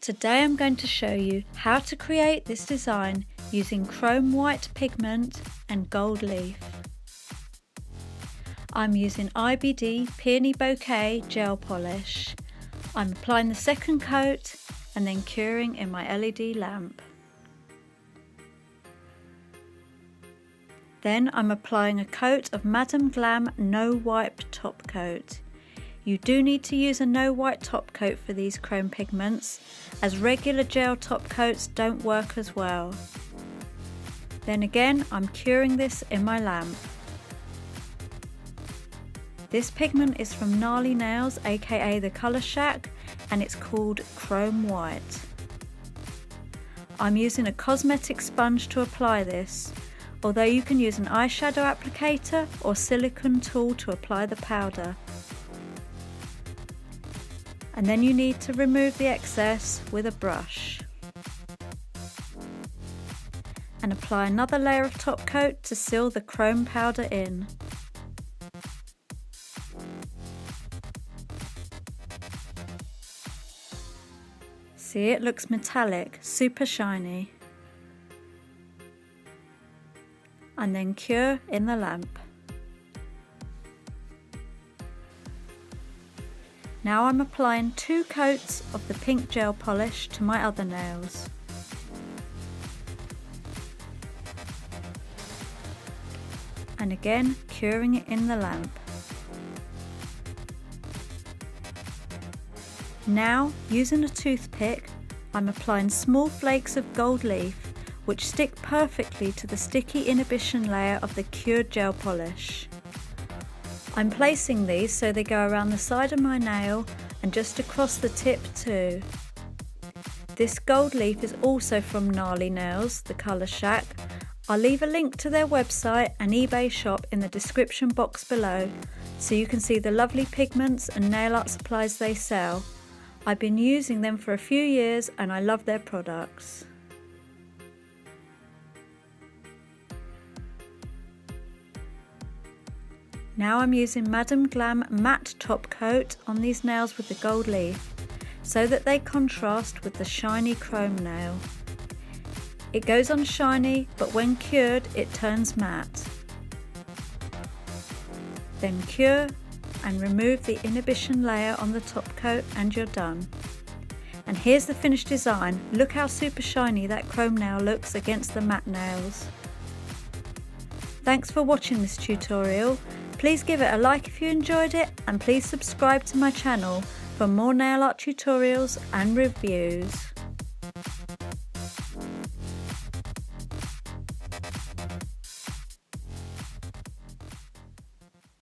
Today I'm going to show you how to create this design using chrome white pigment and gold leaf. I'm using IBD-Peony Bouquet gel polish. I'm applying the second coat and then curing in my LED lamp. Then I'm applying a coat of Madam Glam-No Wipe top coat. You do need to use a no wipe top coat for these chrome pigments, as regular gel top coats don't work as well. Then again, I'm curing this in my lamp. This pigment is from Gnarly Nails, aka the Colour Shack, and it's called Chrome White. I'm using a cosmetic sponge to apply this, although you can use an eyeshadow applicator or silicone tool to apply the powder. And then you need to remove the excess with a brush. And apply another layer of top coat to seal the chrome powder in. See, it looks metallic, super shiny. And then cure in the lamp. Now I'm applying 2 coats of the pink gel polish to my other nails. And again, curing it in the lamp. Now, using a toothpick, I'm applying small flakes of gold leaf, which stick perfectly to the sticky inhibition layer of the cured gel polish. I'm placing these so they go around the side of my nail and just across the tip too. This gold leaf is also from Gnarly Nails, the Colour Shack. I'll leave a link to their website and eBay shop in the description box below, so you can see the lovely pigments and nail art supplies they sell. I've been using them for a few years and I love their products. Now I'm using Madam Glam matte top coat on these nails with the gold leaf, so that they contrast with the shiny chrome nail. It goes on shiny, but when cured it turns matte. Then cure and remove the inhibition layer on the top coat and you're done. And here's the finished design. Look how super shiny that chrome nail looks against the matte nails. Thanks for watching this tutorial. Please give it a like if you enjoyed it, and please subscribe to my channel for more nail art tutorials and reviews.